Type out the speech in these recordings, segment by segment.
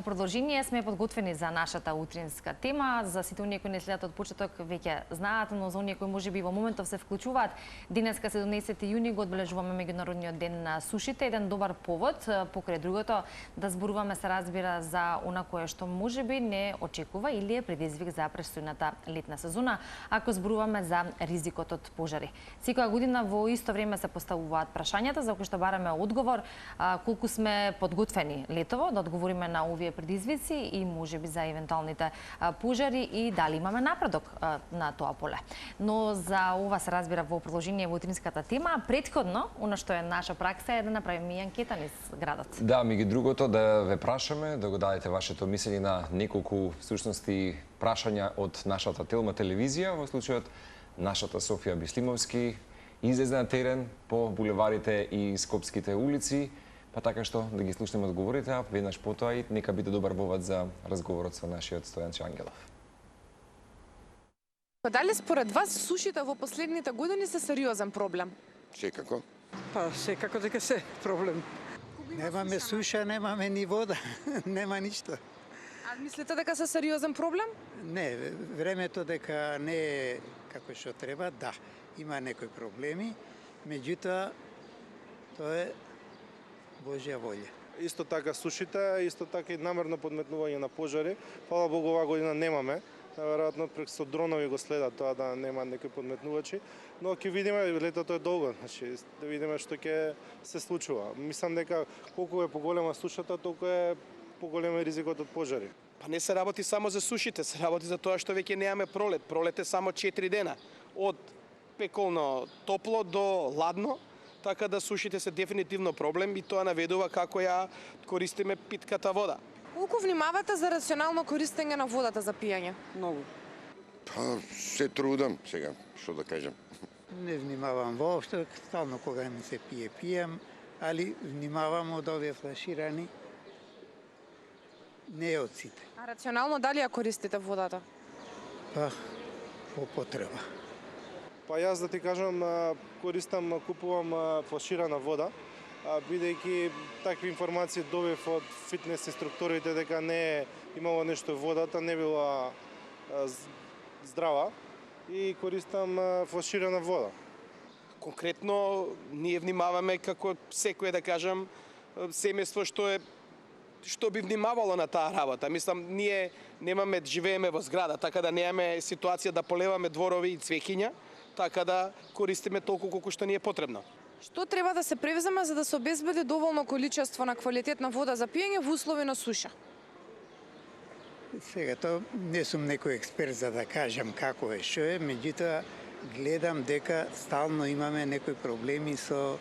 продолжение сме подготвени за нашата утринска тема. За сите оние кои не следат од почеток веќе знаат, но за оние кои можеби во моментов се вклучуваат, денеска 17 јуни го одбележуваме меѓународниот ден на сушите, еден добар повод покрај другото да зборуваме, се разбира, за она кое што можеби не очекува или е предизвик за престојната летна сезона, ако зборуваме за ризикот од пожари. Секоја година во исто време се поставуваат прашањата за кои што бараме одговор, колку сме подготвени летово да одговориме на овие предизвици и можеби за евентуалните пожари и дали имаме напредок на тоа поле. Но за ова се разбира во продолжение во утринската тема. Претходно, она што е наша пракса е да направиме и анкета низ градот. Да, меѓу другото да ве прашаме, да го дадете вашето мислење на неколку всушности прашања од нашата Телма телевизија, во случајот нашата Софија Бислимовски излезе на терен по булеварите и скопските улици, па така што да ги слушнеме одговорите, а веднаш потоа и нека биде добар повод за разговорот со нашиот Стојанче Ангелов. Дали според вас сушите во последните години се сериозен проблем? Секако. Па, секако дека се проблем. Немаме суша, немаме ни вода, нема ништо. А мислите дека се сериозен проблем? Не, времето дека не е како што треба, да, има некои проблеми, меѓутоа тоа е Божја волја. Исто така сушите, исто така и намерно подметнување на пожари. Фала Богу, оваа година немаме. Наверојатно со дронови го следат тоа да нема некои подметнувачи, но ќе видиме, летото е долго, значи да видиме што ќе се случува. Мислам дека колку е поголема сушата, толку е поголем ризикот од пожари. Па не се работи само за сушите, се работи за тоа што веќе немаме пролет. Пролет е само 4 дена. Од пеколно топло до ладно, така да сушите се дефинитивно проблем и тоа наведува како ја користиме питката вода. Колку внимавате за рационално користење на водата за пиење? Многу. Па се трудам сега, што да кажам. Не внимавам воопшто, стално кога ми се пие, пием, али внимавам од овие флаширани, не од сите. А рационално дали ја користите водата? Па, по потреба. Па јас да ти кажам, користам, купувам флаширана вода, бидејќи такви информации добив од фитнес инструкторите дека не е имало нешто водата, не била здрава и користам флаширана вода. Конкретно, ние внимаваме како секој, да кажам, семејство што би внимавало на таа работа. Мислам, ние немаме, живееме во зграда, така да немаме ситуација да полеваме дворови и цвеќиња, така да користиме толку колку што ни е потребно. Што треба да се превземе за да се обезбеди доволно количество на квалитетна вода за пиење во услови на суша? Сега, тоа не сум некој експерт за да кажам како е, што е, меѓутоа гледам дека стално имаме некои проблеми со,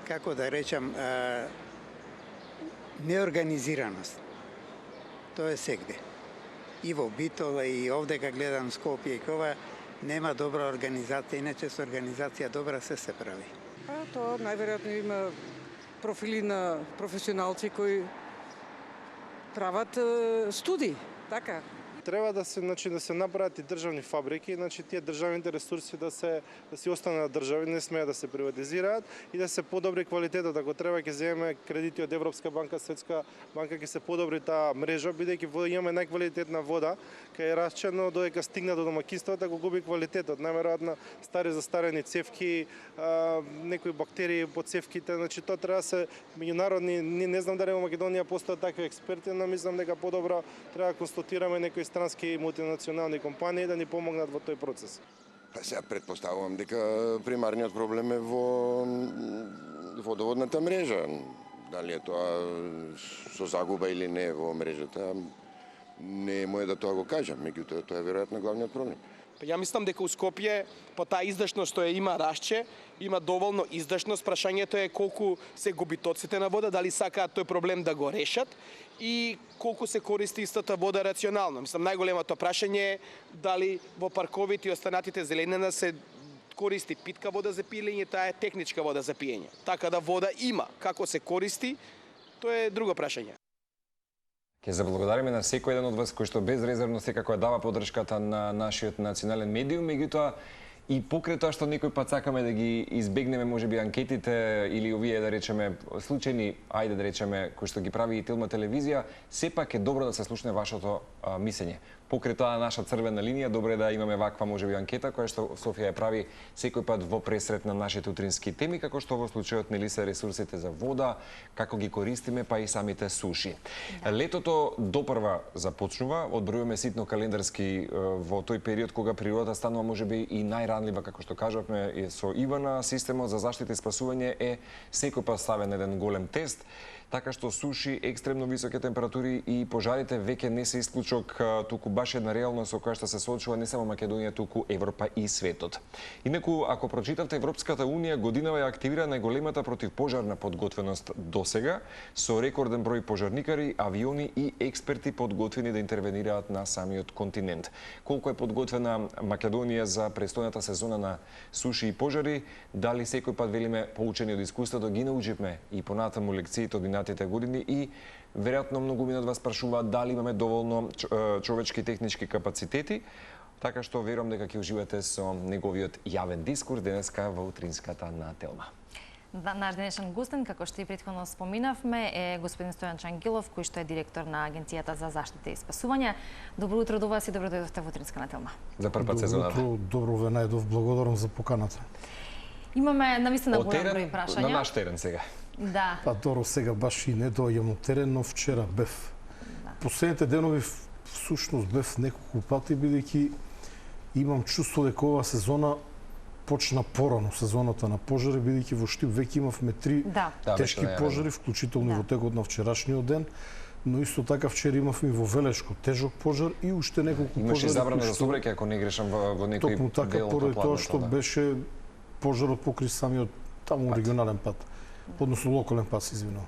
како да речам, неорганизираност. Тоа е сегде. И во Битола, и овдека гледам Скопје и кова, нема добра организација, иначе со организација добра се прави. Тоа најверојатно има профили на професионалци кои прават студии, така. Треба да се, да се направат и државни фабрики, тие државните ресурси да си останат држави, не смеат да се приватизираат и да се подобри квалитетот. Ако треба ќе земеме кредити од Европска банка, Светска банка, ќе се подобри таа мрежа, бидејќи имаме најквалитетна вода, кај е расчено додека стигна до домаќинствата, го губи квалитетот. Најверојатно стари застарени цевки, некои бактерии по цевките, тоа треба да се меѓународни, не знам дали во Македонија постојат такви експерти, но мислам дека подобро треба да констатираме некои странски мултинационални компании да ни помогнат во тој процес. Па сега претпоставувам дека примарниот проблем е во водоводната мрежа. Дали е тоа со загуба или не во мрежата, не е моје да тоа го кажам, меѓутоа тоа е веројатно главниот проблем. Ја мислам дека у Скопје по таа издашност што има расче, има доволно издашност. Прашањето е колку се губитоците на вода, дали сакаат тој проблем да го решат и колку се користи истата вода рационално. Мислам, најголемото прашање е дали во парковите и останатите зеленина се користи питка вода за пиење, таа е техничка вода за пиење. Така да вода има, како се користи, тоа е друго прашање. Ќе заблагодариме на секој еден од вас кој што безрезервно секако ја дава поддршката на нашиот национален медиум, меѓутоа И покрај тоа што некој пат сакаме да ги избегнеме можеби анкетите или овие да речеме случајни, ајде да речеме кои што ги прави и Телма телевизија, сепак е добро да се слушне вашето мислење. Покрај тоа наша црвена линија, добро е да имаме ваква можеби анкета која што Софија ја прави секој пат во пресрет на нашите утрински теми, како што во случајот нели се ресурсите за вода, како ги користиме, па и самите суши. Летото допрва започнува, одбројуваме ситно календарски во тој период кога природата станува можеби и најранлива, како што кажавме со Ивана. Системот за заштита и спасување е секој пат ставен еден голем тест, така што суши, екстремно високи температури и пожарите веќе не се исклучок, туку баш една реалност со која што се соочува не само Македонија, туку Европа и светот. Инаку, ако прочитавте, Европската Унија годинава ја активира најголемата противпожарна подготвеност досега, со рекорден број пожарникари, авиони и експерти подготвени да интервенираат на самиот континент. Колку е подготвена Македонија за престојната сезона на суши и пожари, дали секој пат велиме поучени од искуството ги научивме и понатаму лекциите од минатите години и веројатно многу од вас прашуваат дали имаме доволно човечки технички капацитети, така што верувам дека ќе уживате со неговиот јавен дискурс денеска во утринската на Телма. Наш денешен гостин, како што и претходно споминавме, е господин Стојан Чангилов, кој што е директор на Агенцијата за заштита и спасување. Добро утро до вас и добро дојдовте во утринска на Телма. За прв пат сезоната. Добро утро, добро ве најдов, благодарам за поканата. Имаме навистина голем број прашања. На наш терен сега. Да. Па добро, сега баш и не доаѓам од терен, но вчера бев. Последните денови всушност бев неколку пати, бидејќи имам чувство дека оваа сезона почна порано, сезоната на пожари, бидејќи во Штип веќе имавме 3 тешки пожари, вклучително и во текот на вчерашниот ден, но исто така вчера имавме во Велешко тежок пожар и уште неколку пожари. Имаше забрана за сообраќај, ако не грешам, во некој дел. Токму така, поради тоа што беше пожарот покрај самиот таму регионален пат, односно локален пат, се извинувам.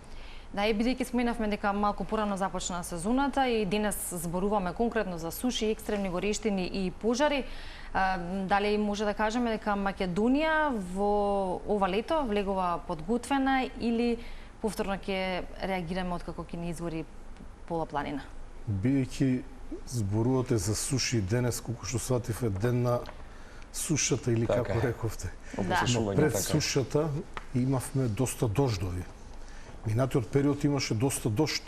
Да, и бидејќи споменавме дека малку порано започна сезоната и денес зборуваме конкретно за суши, екстремни горештини и пожари, дали може да кажеме дека Македонија во ова лето влегува подготвена или повторно ќе реагираме откако ќе ни извори пола планина? Бидејќи зборувате за суши денес, колку што сватив е ден на сушата или така, како рековте. Да. Но пред сушата имавме доста дождови. Минатиот период имаше доста дожд.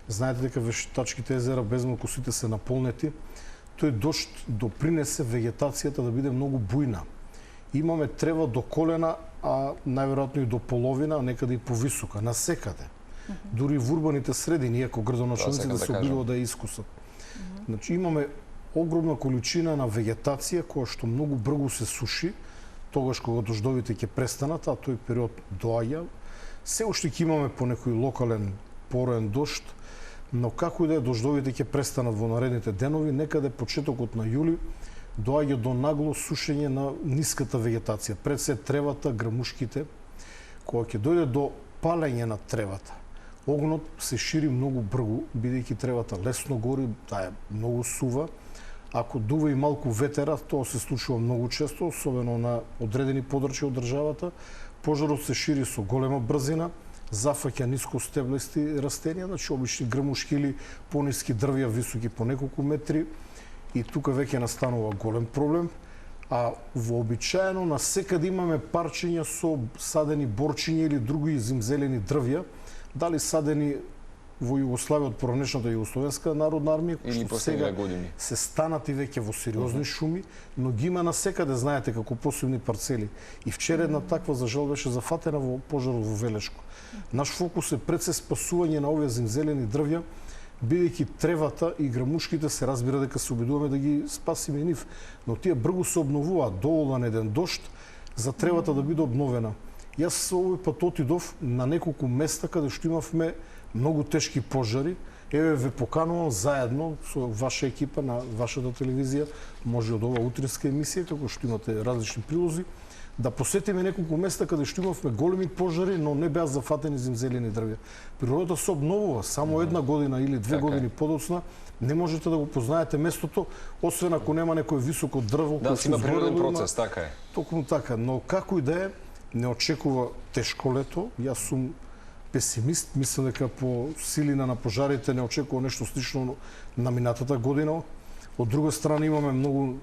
Знаете дека вештачките езера безмалку сите се наполнети. Тој дожд допринесе вегетацијата да биде многу бујна. Имаме трева до колена, а најверојатно и до половина, а некаде и повисока, насекаде. Дури во урбаните средини, иако градоначалниците се обидува да ја искусат. Значи имаме огромна количина на вегетација која што многу брзо се суши, тогаш кога дождовите ќе престанат, а тој период доаѓа. Се уште ќе имаме по некој локален пороен дожд, но како и да е, дождовите ќе престанат во наредните денови, некаде почетокот на јули доаѓа до нагло сушење на ниската вегетација. Пред се тревата, грамушките, кога ќе дојде до палење на тревата. Огнот се шири многу брзо, бидејќи тревата лесно гори, таа е многу сува. Ако дува и малку ветера, тоа се случува многу често, особено на одредени подрачја од државата. Пожарот се шири со голема брзина, зафаќа нискостеблести растенија, значи обични грмушки или пониски дрвја високи по неколку метри, и тука веќе настанува голем проблем. А вообичаено насекаде имаме парчиња со садени борчиња или други зимзелени дрвја, дали садени во Југославија од поранешната Југословенска народна армија, или последниве години се станати веќе во сериозни шуми, но ги има насекаде, знаете, како посебни парцели. И вчера една таква за жал беше зафатена во пожарот во Велешко. Наш фокус е пред се спасување на овие зимзелени дрвја, бидејќи тревата и грамушките се разбира дека се обидуваме да ги спасиме нив, но тие брзо се обновуваат, доволен еден дожд за тревата да биде обновена. Јас овој пат отидов на неколку места каде што имавме многу тешки пожари. Еве ве поканувам заедно со ваша екипа на вашата телевизија, може од оваа утринска емисија, како што имате различни прилози, да посетиме неколку места каде што имавме големи пожари, но не беа зафатени зимзелени дрвја. Природата се обновува, само една година или две години подоцна не можете да го познаете местото, освен ако нема некој високо дрво. Да, си има природен процес, така е. Токму така, но како и да е, не очекува тешко лето. Јас сум песимист, мислам дека по силина на пожарите не очекува нешто слично на минатата година. Од друга страна имаме многу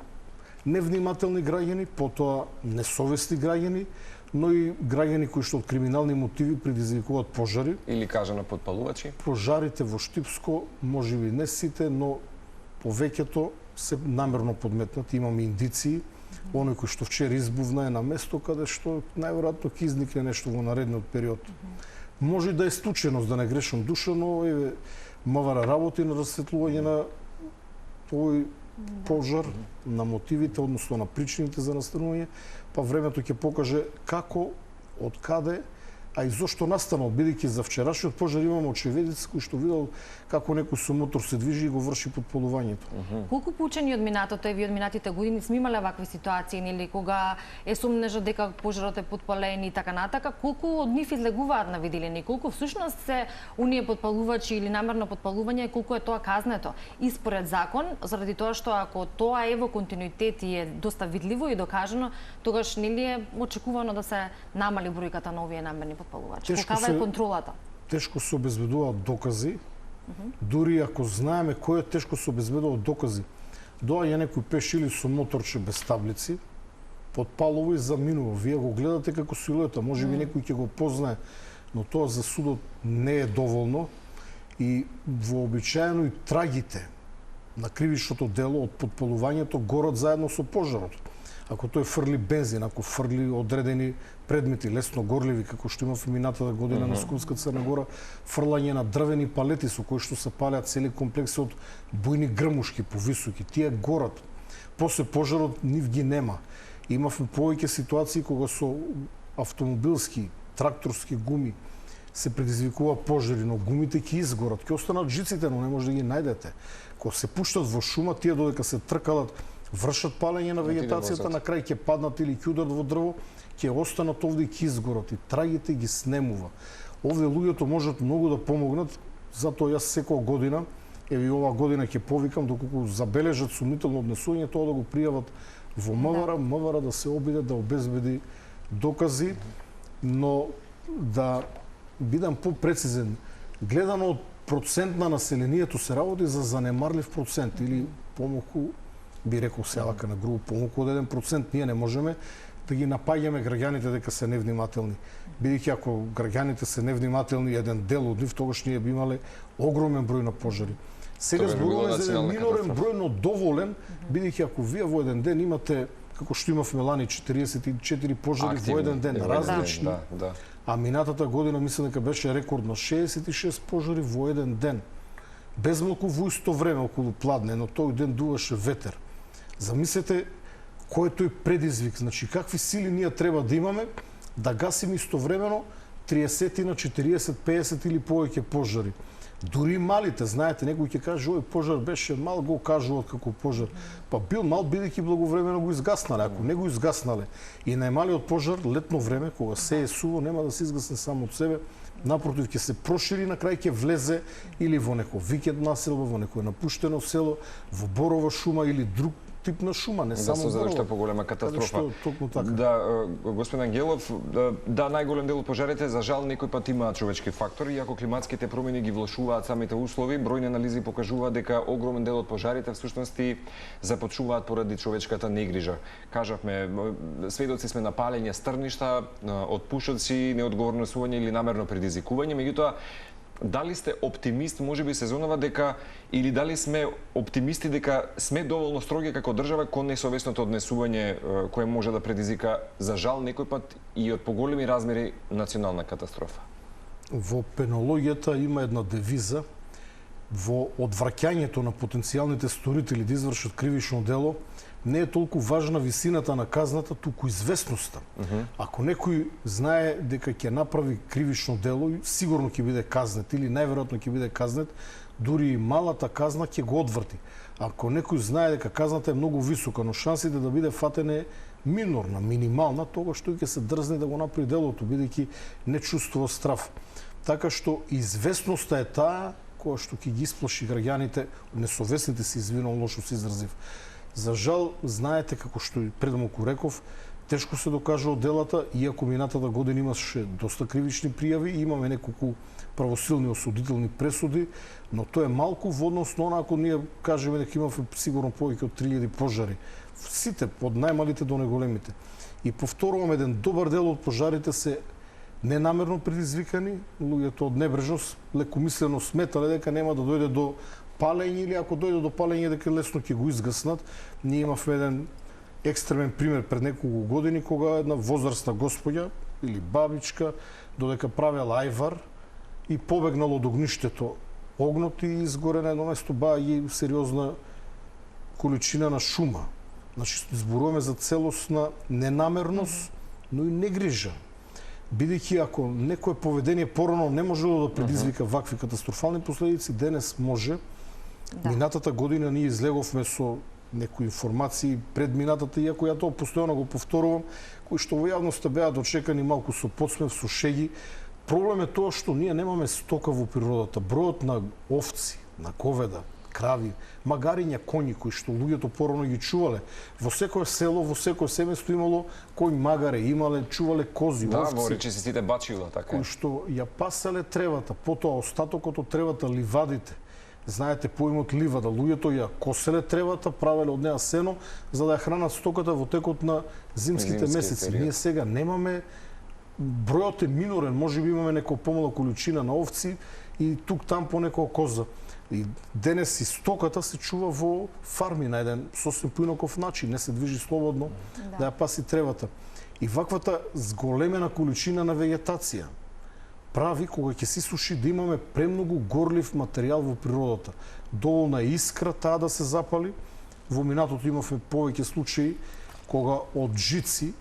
невнимателни граѓани, потоа несовесни граѓани, но и граѓани кои што од криминални мотиви предизвикуваат пожари. Или кажано подпалувачи? Пожарите во Штипско, можеби не сите, но повеќето се намерно подметнати. Имаме индиции. Оној кој што вчера избувна е на место каде што најверојатно ќе изникне нешто во наредниот период. Може да е случајност, да не грешам душа, но еве МВР работи на расветлување на овој пожар, на мотивите, односно на причините за настанување, па времето ќе покаже како, од каде, а и зошто настанал, бидејќи за вчерашниот пожар имаме очевидец кој што видел како некој со мотор се движи и го врши подпалувањето. Колку поучени од минатото и од минатите години сме имале вакви ситуации, нели, кога е сомнежа дека пожарот е подпален и така натака, колку од нив излегуваат на виделини, колку всушност се оние подпалувачи или намерно подпалување, колку е тоа казнето и според закон, заради тоа што ако тоа е во континуитет и е доста видливо и докажано, тогаш нели е очекувано да се намали бројката на овие намерни подпалувачи. Каква е контролата? Тешко се обезбедуваат докази. Дури ако знаеме кој е тешко се обезбедуваат докази, доаѓа некој пеш или со моторче без таблици, подпалува и заминува. Вие го гледате како силуета, можеби некој ќе го познае, но тоа за судот не е доволно и вообичаено и трагите на кривичното дело од подпалувањето горат заедно со пожарот. Ако тој фрли бензин, ако фрли одредени предмети, лесно горливи, како што има минатата година на Скунска Црна Гора, фрлање на дрвени палети со кои што се палеат цели комплекси од бујни грмушки повисоки, тие горат. После пожарот нив ги нема. Имавме повеќе ситуации кога со автомобилски, тракторски гуми се предизвикува пожари, но гумите ќе изгорат, ќе останат жиците, но не може да ги најдете. Кога се пуштат во шума, тие додека се тркалат, вршат палење на вегетацијата, на крај ќе паднат или ќе ударат во дрво, ќе останат овде и ќе изгорат и трагите ги снемува. Овде луѓето можат многу да помогнат, затоа јас секоја година, еве и оваа година ќе повикам доколку забележат сумнително однесување, тоа да го пријават во МВР, МВР да се обиде да обезбеди докази, но да бидам попрецизен, гледано од процент на населението се работи за занемарлив процент или помалку, би рекол селака на грубо, помалку од 1%, ние не можеме да ги напаѓаме граѓаните дека се невнимателни. Бидејќи ако граѓаните се невнимателни, еден дел од нив, тогаш ние би имале огромен број на пожари. Сега зборуваме за еден минорен број, но доволен, бидејќи ако вие во еден ден имате, како што имавме лани 44 пожари во еден ден, различни, а минатата година мислам дека беше рекордно 66 пожари во еден ден. Безмалку во исто време околу Пладне, но тој ден дуваше ветер. Замислете кој е тој предизвик, значи какви сили ние треба да имаме да гасиме истовремено 30 на 40, 50 или повеќе пожари. Дури и малите, знаете, некој ќе каже овој пожар беше мал, го кажуваат како пожар. Па бил мал бидејќи благовремено го изгаснале. Ако не го изгаснале и најмалиот пожар летно време кога се е суво нема да се изгасне само од себе, напротив ќе се прошири, на крај ќе влезе или во некој викенд населба, во некој напуштено село, во борова шума или друг тип на шума, не само борова. Да се поголема катастрофа. Да, господин Ангелов, да, најголем дел од пожарите за жал некој пат има човечки фактор, иако климатските промени ги влошуваат самите услови, бројни анализи покажуваат дека огромен дел од пожарите всушности започнуваат поради човечката негрижа. Кажавме, сведоци сме на палење стрништа, од пушоци, неодговорносување или намерно предизвикување, меѓутоа дали сте оптимист, можеби сезонова дека, или дали сме оптимисти дека сме доволно строги како држава кон несовесното однесување кое може да предизвика за жал некој пат и од поголеми размери национална катастрофа? Во пенологијата има една девиза, во одвраќањето на потенцијалните сторители да извршат кривично дело, не е толку важна висината на казната, туку известноста. Ако некој знае дека ќе направи кривично дело, сигурно ќе биде казнет или најверојатно ќе биде казнет, дури и малата казна ќе го одврти. Ако некој знае дека казната е многу висока, но шансите да биде фатен е минорна, минимална, тогаш тој ќе се дрзне да го направи делото, бидејќи не чувствува страв. Така што известноста е таа која што ќе ги исплаши граѓаните, несовесните се, извинувам, лошо се изразив. За жал, знаете, како што и предмалку реков, тешко се докажува делата, иако минатата година имаше доста кривични пријави, имаме неколку правосилни осудителни пресуди, но тоа е малку во однос на ако ние кажеме дека имаме сигурно повеќе од 3000 пожари сите, од најмалите до најголемите. И повторувам, еден добар дел од пожарите се ненамерно предизвикани, луѓето од небрежност лекомислено сметале дека нема да дојде до палење или ако дојде до палење дека лесно ќе го изгаснат. Ние имавме еден екстремен пример пред неколку години кога една возрастна господја или бабичка додека правела ајвар и побегнала од огништето огнот и изгоре на едно место баѓа сериозна количина на шума. Значи зборуваме за целосна ненамерност, но и негрижа. Бидејќи ако некое поведение порано не можело да предизвика вакви катастрофални последици, денес може. Минатата година ние излеговме со некои информации пред минатата, иако ја тоа постојано го повторувам, кои што во јавноста беа дочекани малку со подсмев, со шеги. Проблем е тоа што ние немаме стока во природата. Бројот на овци, на говеда, крави, магариња, коњи кои што луѓето порано ги чувале. Во секое село, во секое семејство имало кој магаре, имале, чувале кози, овци. Да, во речисите бачила, така. Кои што ја паселе тревата, потоа остатокот од тревата, ливадите. Знаете поимот ливада, луѓето ја коселе тревата, правеле од неа сено за да ја хранат стоката во текот на зимските месеци. Ние сега немаме, бројот е минорен, можеби имаме некоја помала количина на овци и тук там по некоја коза. И денес и стоката се чува во фарми на еден сосем поинаков начин, не се движи слободно да ја паси тревата. И ваквата зголемена количина на вегетација прави кога ќе се суши да имаме премногу горлив материјал во природата. Доволна искра таа да се запали. Во минатото имавме повеќе случаи кога од жици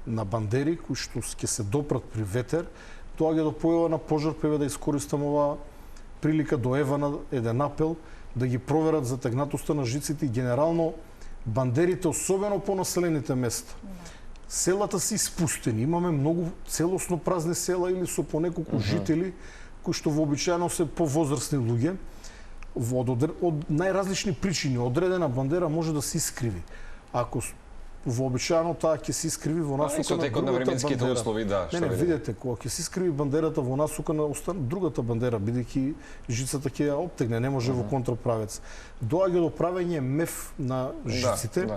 на бандери кои што ќе се допрат при ветер, доаѓа до појава на пожар, певе да искористам оваа прилика до Евана еден апел да ги проверат затегнатоста на жиците и генерално бандерите, особено по населените места. Селата се испустени, имаме многу целосно празни села или со по неколку жители кои што вообичаено се повозрастни луѓе. Од најразлични причини одредена бандера може да се искриви. Ако вообичаено таа ќе се искриви во насока на другата временските бандера. услови, да, Не, видете, кога ќе се искриви бандерата во насока на другата бандера, бидејќи жицата ќе ја оптегне, не може во контраправец. Доаѓа до правење меф на жиците.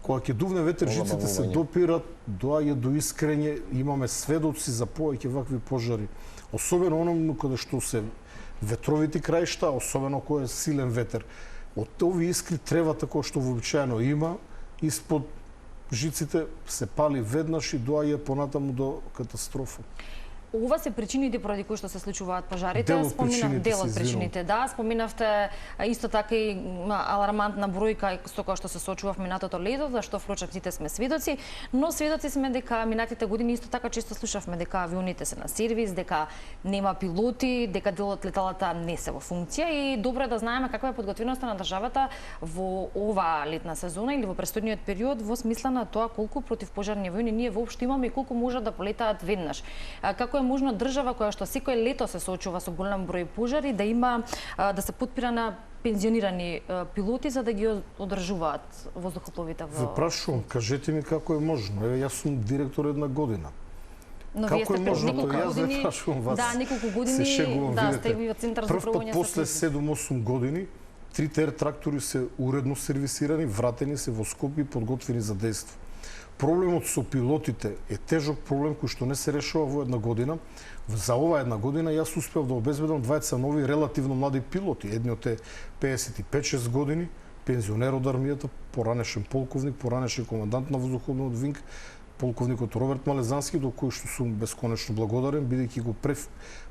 Кога ќе дувне ветер, жиците се допират, доаѓа до искрење, имаме сведоци за повеќе вакви пожари. Особено оно каде што се ветровити краишта, особено кога е силен ветер. Од овие искри тревата која што вообичаено има, испод жиците се пали веднаш и доаѓа понатаму до катастрофа. Ова се причините поради кои што се случуваат пожарите. Дел од причините, да. Споминавте исто така и алармантна бројка со која што се соочував минатото лето, за што впрочем сите сме сведоци, но сведоци сме дека минатите години исто така често слушавме дека авионите се на сервис, дека нема пилоти, дека дел од леталата не се во функција и добро е да знаеме каква е подготвеноста на државата во оваа летна сезона или во престојниот период во смисла на тоа колку противпожарни авиони ние воопшто имаме и колку може да полетаат веднаш. Како е можно држава која што секој лето се соочува со голем број пожари да има да се подпира на пензионирани пилоти за да ги одржуваат воздухопловите во... Ве прашувам, кажете ми како е можно. Еве јас сум директор една година. Но како вие сте пред неколку години, години, вас, да, неколку години, да, сте ви од Центар за управување со после 7-8 години, трите трактори се уредно сервисирани, вратени се во Скопје и подготвени за дејство. Проблемот со пилотите е тежок проблем кој што не се решава во една година. За ова една година јас успеав да обезбедам двајца нови релативно млади пилоти. Едниот е 55-6 години, пензионер од армијата, поранешен полковник, поранешен командант на воздухопловниот винг, полковникот Роберт Малезански, до кој што сум бесконечно благодарен, бидејќи го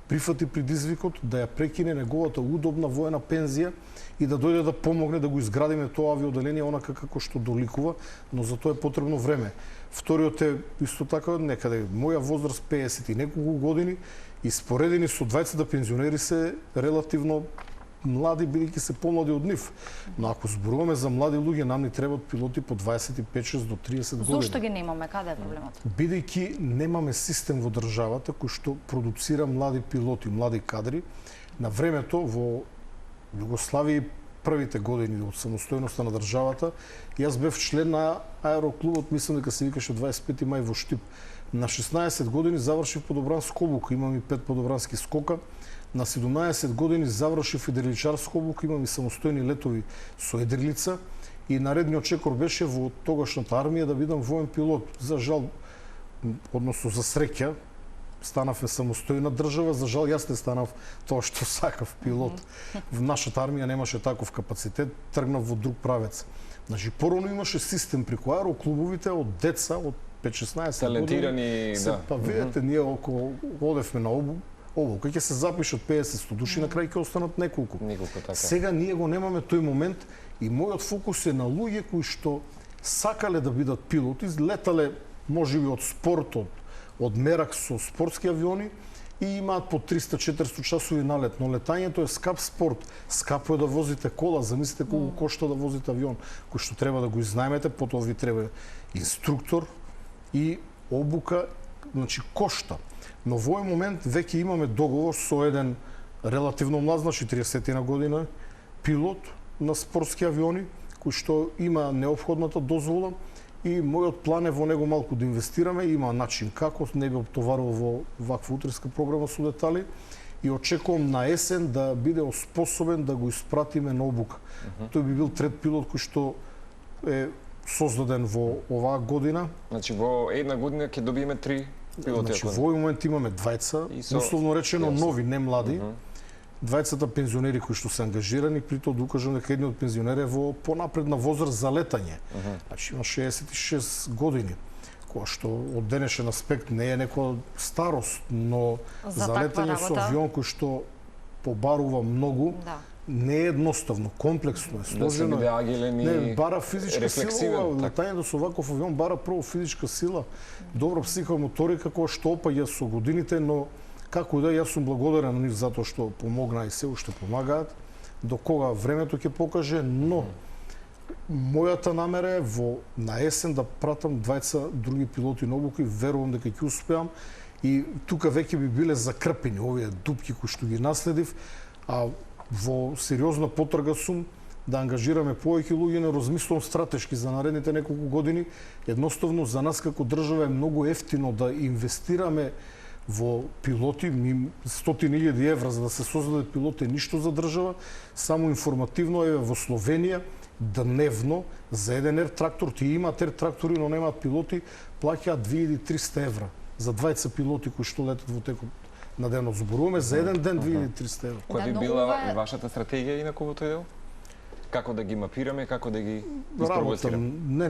прифати предизвикот да ја прекине неговата удобна воена пензија и да дојде да помогне да го изградиме тоа авиоделение онака како што доликува, но за тоа е потребно време. Вториот е исто така некаде моја возраст 50 и неколку години и споредени со двајцата пензионери се релативно млади, бидејќи се помлади од нив. Но ако зборуваме за млади луѓе, нам ни требаат пилоти по 25 до 30 години. Зошто ги немаме? Каде е проблемот? Бидејќи немаме систем во државата кој што продуцира млади пилоти, млади кадри. На времето во Југославија првите години од самостојноста на државата, јас бев член на аероклубот, мислам дека се викаше 25 мај во Штип. На 16 години завршив подобранска обука, имам и 5 подобрански скока. На 17 години завршив едриличарска обука, имам и самостојни летови со едрилица и наредниот чекор беше во тогашната армија да бидам воен пилот. За жал, односно за среќа, станав самостојна држава, за жал јас не станав тоа што сакав пилот. В нашата армија немаше таков капацитет, тргнав во друг правец. Значи, порано имаше систем преку аероклубовите од деца, од 5-16 талентирани, да. Па видете, ние околу одевме на обука, ќе се запишат 50-100 души, на крај ќе останат неколку. Така. Сега ние го немаме тој момент и мојот фокус е на луѓе кои што сакале да бидат пилоти, летале можеби од спортот, од мерак со спортски авиони и имаат по 300-400 часови налет, но летањето е скап спорт. Скапо е да возите кола, замислите колку кошта да возите авион, кој што треба да го изнајмете, потоа ви треба инструктор и обука, значи кошта. Но во овој момент веќе имаме договор со еден релативно млад, значи 30 година, пилот на спортски авиони, кој што има неопходната дозвола и мојот план е во него малку да инвестираме, има начин како, не би оптоварувал во ваква утринска програма со детали и очекувам на есен да биде способен да го испратиме на обука. Тој би бил трет пилот кој што е создаден во оваа година. Значи во една година ќе добиеме 3 пилоти. Значи во овој момент имаме двајца, условно речено нови, не млади. Двајцата пензионери кои што се ангажирани, при тоа да укажам дека едниот пензионер е во понапредна возраст за летање. Значи има 66 години, која што од денешен аспект не е некоја старост, но за летање со авион кој што побарува многу, не е едноставно, комплексно е, сложено. Да се не, бара физичка сила, летањето со ваков авион бара прво физичка сила, добра психомоторика која што опаѓа со годините, но како да, јас сум благодарен на нив затоа што помогна и се уште помагаат, до кога времето ќе покаже, но мојата намера е на есен да пратам двајца други пилоти на обука и верувам дека ќе успеам и тука веќе би биле закрпени овие дупки кои што ги наследив, а во сериозна потрага сум да ангажираме повеќе луѓе, не размислувам стратешки за наредните неколку години. Едноставно за нас како држава е многу ефтино да инвестираме во пилоти, 100.000 евра за да се создаде пилот е ништо за држава, само информативно е во Словенија дневно за еден ер трактор, тие имаат ер трактори, но немаат пилоти, плаќаат 2300 евра за двајца пилоти кои што летат во текот на денот. Зборуваме за еден ден 2300 евра. Која би била вашата стратегија инаку во тој дел? Како да ги мапираме, како да ги испробуваме?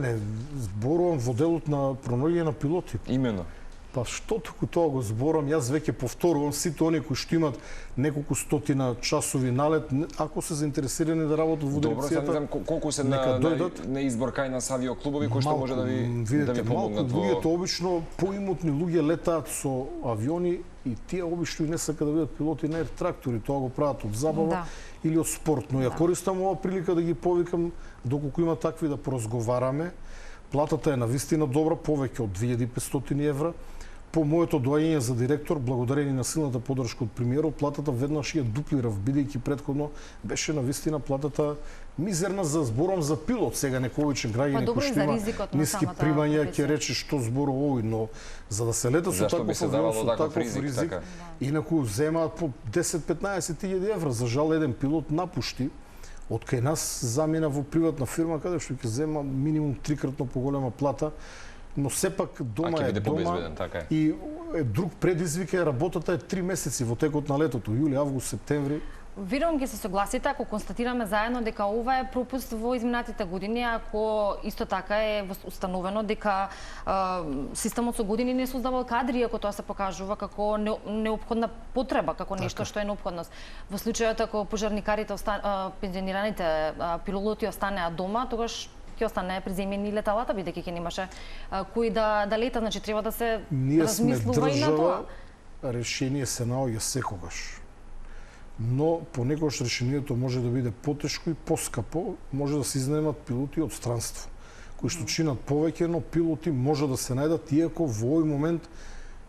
Не, зборувам во делот на пронаоѓање на пилоти. Имено. Па што туку тоа го зборам, јас веќе повторувам, сите оние кои што имат неколку стотина часови налет, ако се заинтересирани да работат во дирекцијата, добро, знам колку се на избор кај нас авиоклубови кои што може да ви помогнат во... Луѓето обично поимотни луѓе летаат со авиони и тие обично и не сакаат да бидат пилоти на ер трактори, тоа го прават од забава или од спорт, но ја користам оваа прилика да ги повикам доколку има такви да поразговараме. Платата е навистина добра, повеќе од 2500 евра. По моето доаѓање за директор, благодарение на силната поддршка од премиерот, платата веднаш ја дуплирав, бидејќи претходно беше навистина платата мизерна за зборам за пилот. Сега некој обичен граѓани кој што има ниски примања ќе рече што зборува овој, но за да се лета со таков авион, со таков ризик, инаку земаат по 10-15 000 евра. За жал еден пилот напушти од кај нас, замина во приватна фирма каде што ќе зема минимум 3-кратно поголема плата. Но сепак дома е дома и друг предизвик е работата е 3 месеци во текот на летото, јули, август, септември. Верувам ќе се согласите ако констатираме заедно дека ова е пропуст во изминатите години, ако исто така е установено дека системот со години не создавал кадри, ако тоа се покажува како неопходна потреба, како нешто што е неопходност. Во случајот ако пожарникарите, пензионираните пилоти останеа дома, тогаш ќе остане приземени леталата, бидејќи ќе немаше кој да лета, значи треба да се размислува и на тоа. Решение се наоѓа секогаш. Но понекогаш решението може да биде потешко и поскапо, може да се изнаемат пилоти од странство, кои што чинат повеќе, но пилоти може да се најдат, иако во овој момент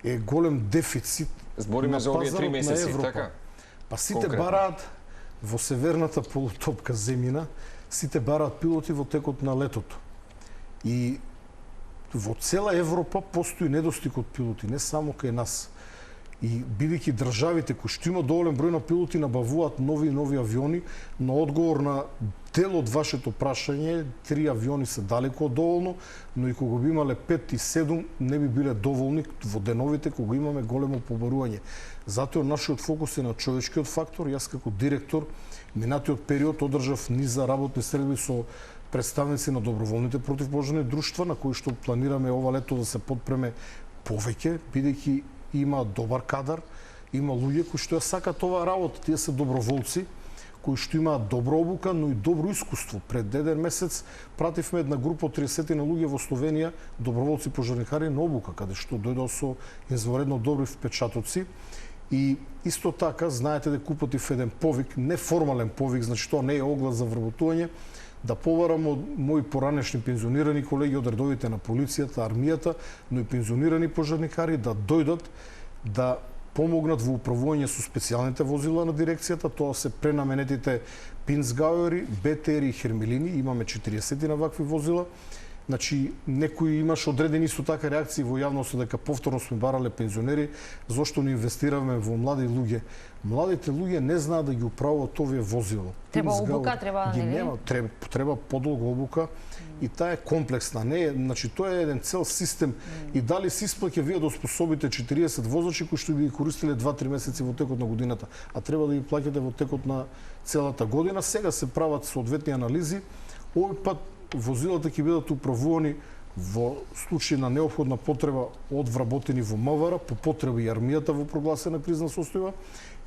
е голем дефицит. Збориме за овие 3 месеци, така? Па сите бараат во северната полутопка земјина, сите бараат пилоти во текот на летото. И во цела Европа постои недостиг од пилоти, не само кај нас. И бидејќи државите кои што имаат доволен број на пилоти набавуваат нови и нови авиони, на одговор на дел од вашето прашање, 3 авиони се далеку од доволно, но и кога би имале 5 и 7 не би биле доволни во деновите кога имаме големо побарување. Затоа нашиот фокус е на човечкиот фактор. Јас како директор минатиот период одржав низа работни средби со представници на доброволните противпожарни друштва, на кои што планираме ова лето да се подпреме повеќе, бидејќи има добар кадар, има луѓе кои што ја сакаат оваа работа. Тие се доброволци кои што имаат добра обука, но и добро искуство. Пред еден месец пративме една група од 30 на луѓе во Словенија, доброволци пожарникари на обука, каде што дојдоа со извонредно добри впечатоци. И исто така, знаете дека упатив еден повик, неформален повик, значи тоа не е оглас за вработување, да поварам од мои поранешни пензионирани колеги од редовите на полицијата, армијата, но и пензионирани пожарникари да дојдат да помогнат во управување со специјалните возила на дирекцијата. Тоа се пренаменетите Пинцгауери, БТР и Хермелини. Имаме 40 на вакви возила. Значи, некои имаше одредени исто така реакции во јавноста дека повторно сме барале пензионери, зошто не инвестираме во млади луѓе. Младите луѓе не знаат да ги управуваат овие возила. Треба обука, треба ги нема, треба подолга обука и таа е комплексна. Не е, значи тоа е еден цел систем и дали се исплаќа вие да оспособите 40 возачи кои што би ги користеле 2-3 месеци во текот на годината, а треба да ги плаќате во текот на целата година. Сега се прават соодветни анализи. Овој пат возилата ќе бидат управувани во случај на неопходна потреба од вработени во МВР, по потреба и армијата во прогласена кризна состојба,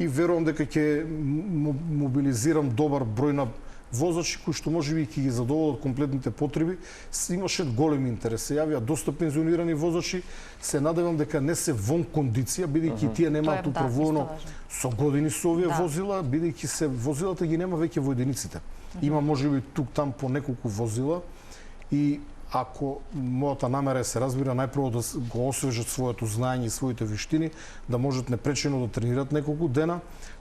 и верувам дека ќе мобилизирам добар број на возачи кои што можеби ќе ги задоволат комплетните потреби. Имаше голем интерес. Се јавија доста пензионирани возачи. Се надевам дека не се вон кондиција, бидејќи тие немаат управувано со години со овие возила, бидејќи се возилата ги нема веќе во единиците. Има можеби тук там по неколку возила и ако мојата намера е се разбира најпрво да го освежат своето знаење и своите виштини, да можат непречено да тренират неколку дена,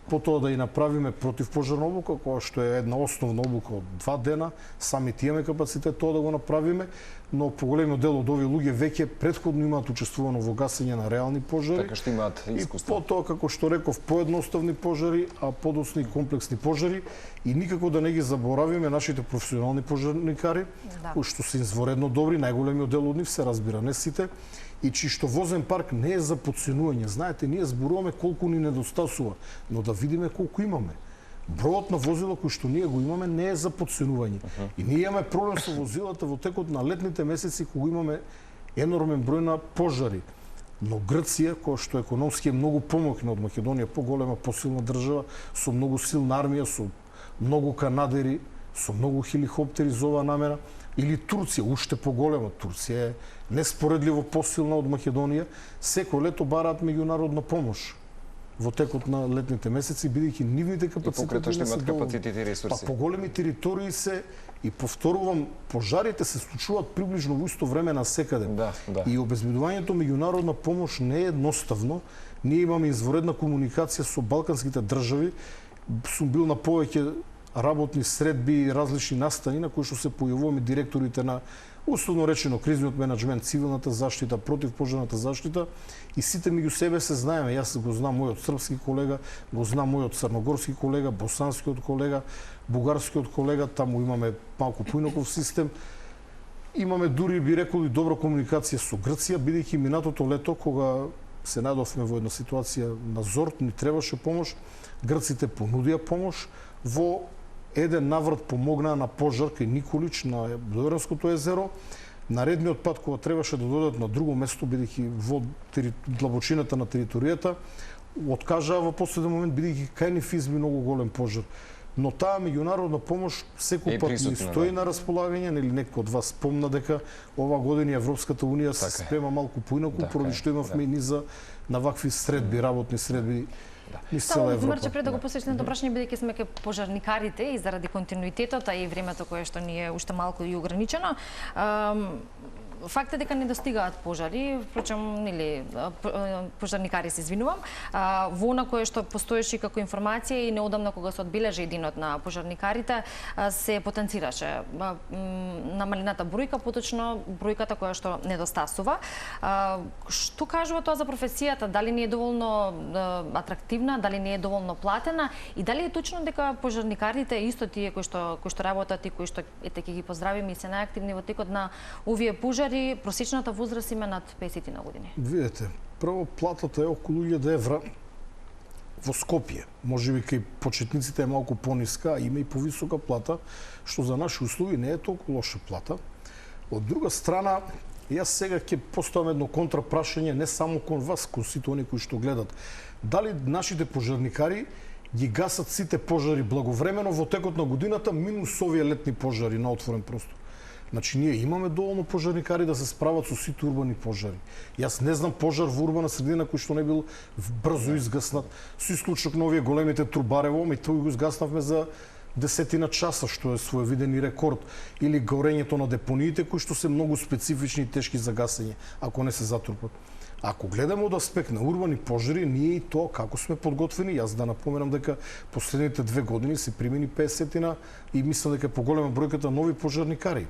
потоа да и направиме противпожарна обука, која што е една основна обука од 2 дена, сами имаме капацитет тоа да го направиме, но поголемиот дел од овие луѓе веќе претходно имаат учествувано во гасење на реални пожари. Така што имаат искуство. И потоа, како што реков, поедноставни пожари, а подоцни комплексни пожари, и никако да не ги заборавиме нашите професионални пожарникари, кои што се изворедно добри, најголемиот дел од нив се разбира, не сите, и чишто возен парк не е за подценување. Знаете, ние зборуваме колку ни недостасува, но да видиме колку имаме. Бројот на возила кои што ние го имаме не е за подценување. И ние имаме проблем со возилата во текот на летните месеци кога имаме енормен број на пожари. Но Грција, која што економски е многу помоќна од Македонија, поголема, посилна држава, со многу силна армија, со многу канадери, со многу хеликоптери за оваа намера, или Турција, уште поголема. Турција е неспоредливо посилна од Македонија, секој лето бараат меѓународна помош во текот на летните месеци, бидејќи нивните капацитети не се доволни. Па поголеми територии се, и повторувам, пожарите се случуваат приближно во исто време на секаде. И обезбедувањето меѓународна помош не е едноставно. Ние имаме изворедна комуникација со балканските држави. Сум бил на повеќе работни средби и различни настани на кои што се појавуваме директорите на условно речено кризниот менеджмент, цивилната заштита, противпожарната заштита, и сите меѓу себе се знаеме. Јас го знам мојот српски колега, го знам мојот црногорски колега, босанскиот колега, бугарскиот колега, таму имаме малку поинаков систем. Имаме дури би рекол и добра комуникација со Грција, бидејќи минатото лето кога се најдовме во една ситуација на зорт, ни требаше помош, грците понудија помош. Во еден наврат помогнаа на пожар кај Николич на Дојранското езеро. Наредниот пат кога требаше да додат на друго место, бидејќи во длабочината на територијата, откажаа во последен момент, бидејќи кај нив изби многу голем пожар. Но таа меѓународна помош секој пат ни стои на располагање, нели некој од вас спомна дека ова година Европската унија се спрема малку поинаку, поради што имавме и низа на вакви средби, работни средби. Марче, пред да го посечем до прашање, бидејќи сме ке пожарникарите и заради континуитетот, а и времето кое што ни е уште малку и ограничено, факт е дека не достигаат пожари, впрочем, нели, пожарникари се извинувам, во она кое што постоеше како информација и неодамна кога се одбележи денот на пожарникарите, се потенцираше намалената бројка, поточно бројката која што недостасува. Што кажува тоа за професијата? Дали не е доволно атрактивна, дали не е доволно платена и дали е точно дека пожарникарите исто тие кои што работат и кои што ете ќе ги поздравиме и се најактивни во текот на овие пожари, просечната возраст има над 50 на години. Видете, прво платата е околу 1000 евра во Скопје. Можеби кај почетниците е малку пониска, а има и повисока плата, што за наши услови не е толку лоша плата. Од друга страна, јас сега ќе поставам едно контрапрашање не само кон вас, кон сите они кои што гледат. Дали нашите пожарникари ги гасат сите пожари благовремено во текот на годината, минус овие летни пожари на отворен простор? Значи, ние имаме доволно пожарникари да се справат со сите урбани пожари. Јас не знам пожар во урбана средина кој што не бил брзо изгаснат, со исклучок на овие големите Трубарево, и тој го изгаснавме за 10 часа, што е своевиден и рекорд, или горењето на депониите кои што се многу специфични и тешки за гасење, ако не се затрупат. Ако гледаме од аспект на урбани пожари, ние и тоа како сме подготвени, јас да напоменам дека последните 2 години се примени 50 и мислам дека е поголема бројката нови пожарникари.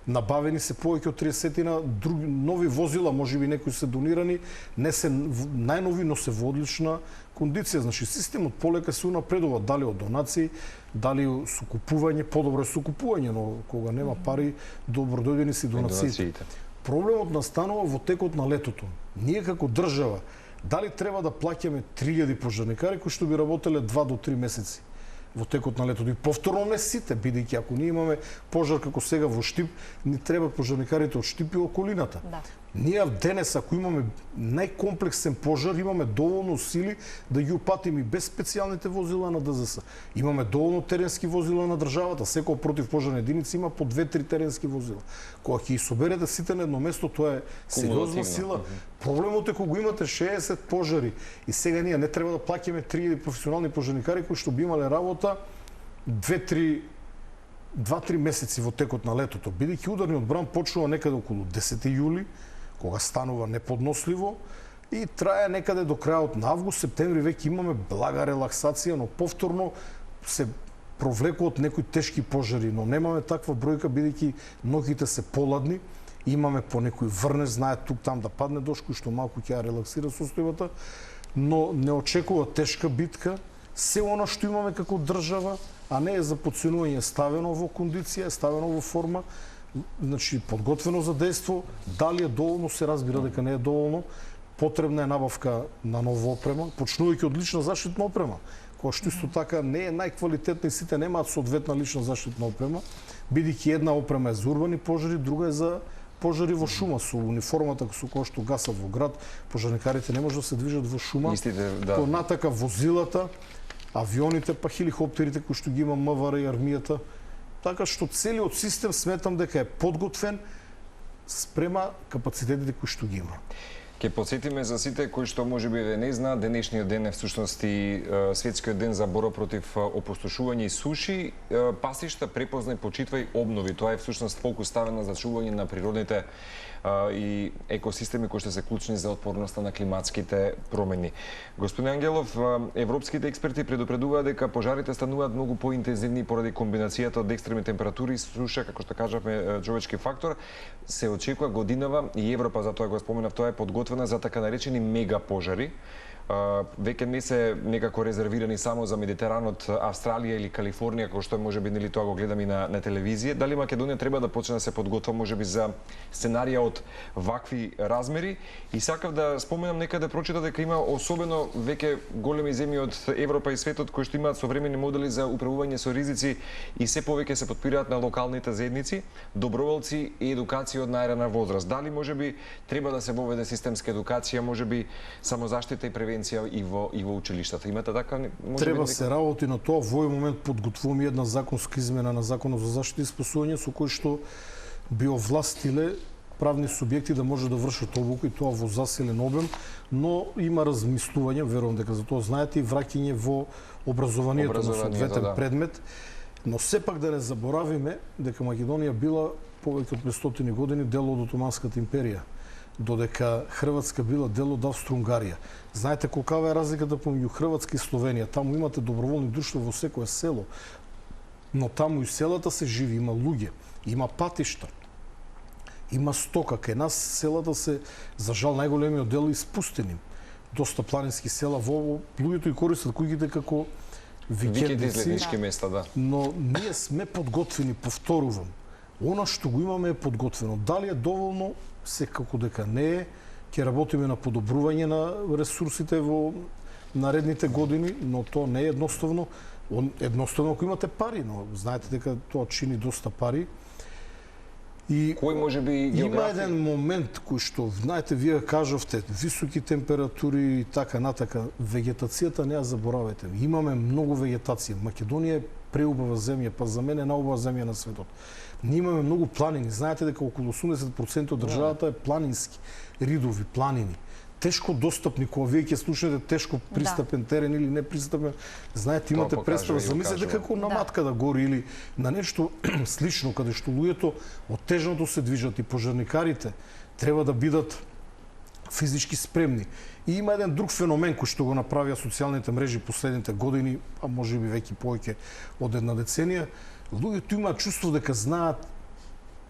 Набавени се повеќе од 30 други нови возила, можеби некои се донирани, не се најнови, но се во одлична кондиција. Значи системот полека се унапредува, дали од донации, дали со купување, подобро е со купување, но кога нема пари, добро дојдени си донациите. Проблемот настанува во текот на летото. Ние како држава, дали треба да плаќаме 3000 пожарникари кои што би работеле 2 до 3 месеци во текот на летото. И повторно не сите, бидејќи ако ние имаме пожар како сега во Штип, ни треба пожарникарите од Штип и околината. Да. Ние денес, ако имаме најкомплексен пожар, имаме доволно сили да ги упатиме без специјалните возила на ДЗС. Имаме доволно теренски возила на државата, секоја противпожарна единица има по 2-3 теренски возила. Кога ќе ги соберете сите на едно место, тоа е сериозна сила. Проблемот е кога го имате 60 пожари и сега ние не треба да плаќаме 3000 професионални пожарникари кои што би имале работа 2-3 месеци во текот на летото, бидејќи ударниот бран почнува некаде околу 10 јули, кога станува неподносливо и трае некаде до крајот на август, септември веќе имаме блага релаксација, но повторно се провлекуваат некои тешки пожари, но немаме таква бројка бидејќи ноќите се поладни, имаме по некој врнеж, знаат тук там да падне дожд кој што малку ќе ја релаксира состојбата, но не очекува тешка битка. Се она што имаме како држава, а не е за подценување, ставено во кондиција, ставено во форма, значи подготвено за дејство, дали е доволно, се разбира дека не е доволно, потребна е набавка на нова опрема, почнувајќи од лична заштитна опрема, која што исто така не е најквалитетна и сите немаат соодветна лична заштитна опрема, бидејќи една опрема е за урбани пожари, друга е за пожари во шума, со униформата со која што гасат во град, пожарникарите не може да се движат во шума, понатака возилата, авионите, па хеликоптерите кои што ги има МВР и армијата, така што целиот систем сметам дека е подготвен спрема капацитетите кои што ги има. Ке подсетиме за сите кои што можеби не знаат, денешниот ден е всушност и светскиот ден за борба против опустошување и суши. Пасишта препознај, почитвај, обнови. Тоа е всушност фокус ставен на зачување на природните и екосистеми кои што се клучни за отпорноста на климатските промени. Господин Ангелов, европските експерти предупредуваат дека пожарите стануваат многу поинтензивни поради комбинацијата од екстремни температури и суша, како што кажавме, човечки фактор. Се очекува годинава и Европа, затоа го споменав, тоа е подготвена за така наречени мега пожари. Веќе не се некако резервирани само за Медитеранот, Австралија или Калифорнија, кој што можеби нели тоа го гледаме и на телевизија. Дали Македонија треба да почне да се подготвува можеби за сценарија од вакви размери? И сакав да споменам, некаде прочитав дека има особено веќе големи земји од Европа и светот кои што имаат современи модели за управување со ризици и се повеќе се подпираат на локалните заедници, доброволци и едукација од најрана возраст. Дали можеби треба да се воведе системска едукација, можеби самозаштита и превенција и во училиштата? Имате така? Треба се работи на тоа. Во овој момент подготвуваме една законска измена на Законот за заштита и спасување со кој што би овластиле правни субјекти да може да вршат обука и тоа во заселен обем, но има размислување, верувам дека за тоа знаете, и враќање во образованието на соодветен предмет. Но сепак да не заборавиме дека Македонија била повеќе од 500 години дел од Отоманската империја, додека Хрватска била дел од Австро-Унгарија. Знаете колкава е разликата помеѓу Хрватска и Словенија. Таму имате доброволни друштва во секое село, но таму и селата се живи, има луѓе, има патишта, има стока. Кај нас селата се, за жал, најголемиот дел испустени. Доста планински села, во луѓето и користат куќите како викендици, излетнички места, да. Но ние сме подготвени, повторувам. Она што го имаме е подготвено. Дали е доволно, секако дека не е, ќе работиме на подобрување на ресурсите во наредните години, но тоа не е едноставно. Едноставно ако имате пари, но знаете дека тоа чини доста пари. И кој може би има географија? еден момент кој што, знаете, вие кажавте, високи температури и така натака, вегетацијата не ја заборавете. Имаме многу вегетација. Македонија е преубава земја, па за мене најубава земја на светот. Ние имаме многу планини. Знаете дека околу 80% од државата е планински, ридови планини. Тешко достапни, кога вие ќе слушнете тешко пристапен терен или непристапен, знаете, имате представа, замислете како на матка да гори или на нешто слично, каде што луѓето оттежното се движат и пожарникарите треба да бидат физички спремни. И има еден друг феномен кој што го направија социјалните мрежи последните години, а може би веќе повеќе од една деценија, луѓето имаат чувство дека знаат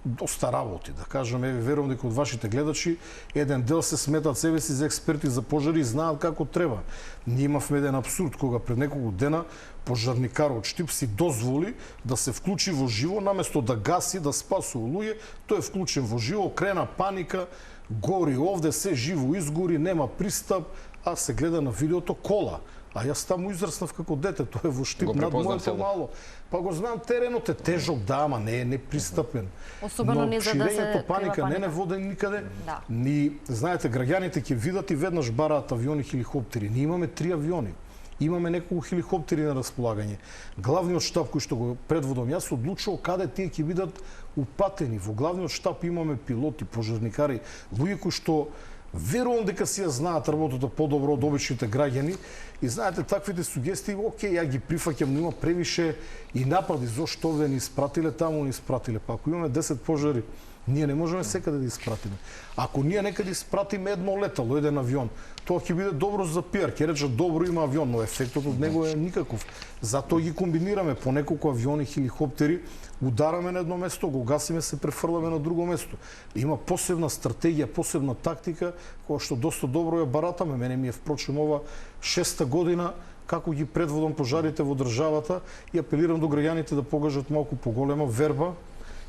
доста работи, да кажам, верувам дека од вашите гледачи еден дел се сметат себе си за експерти за пожари и знаат како треба. Ние имавме еден абсурд кога пред неколку дена пожарникар од Штип си дозволи да се вклучи во живо, наместо да гаси, да спасува луѓе, тој е вклучен во живо, крена паника, гори овде, се живо изгори, нема пристап, а се гледа на видеото кола. А јас таму израснав како дете, тоа е во Штип, над моето мало. Па го знам, теренот е тежок, да, ама не е непристапен. Особено не за да се паника не води никаде. Да. Ни, знаете, граѓаните ќе видат и веднаш бараат авиони, хеликоптери. Ние имаме 3 авиони. Имаме неколку хеликоптери на располагање. Главниот штаб кој што го предводам јас одлучува каде тие ќе бидат упатени. Во главниот штаб имаме пилоти, пожарникари, луѓе кои што верувам дека си ја знаат работата подобро од обичните граѓани и знаете таквите сугестии, окей, ја ги прифаќам, но има превише и напади зошто овде ни испратиле, таму ни испратиле. Па ако имаме 10 пожари, ние не можеме секаде да испратиме. Ако ние некаде испратиме едно летало, еден авион, тоа ќе биде добро за пиар, ќе речат добро има авион, но ефектот од него е никаков. Затоа ги комбинираме по неколку авиони, хеликоптери, удараме на едно место, го гасиме, се префрламе на друго место. Има посебна стратегија, посебна тактика, која што доста добро ја баратаме. Мене ми е впрочем ова 6-та година како ги предводам пожарите во државата и апелирам до граѓаните да покажат малку поголема верба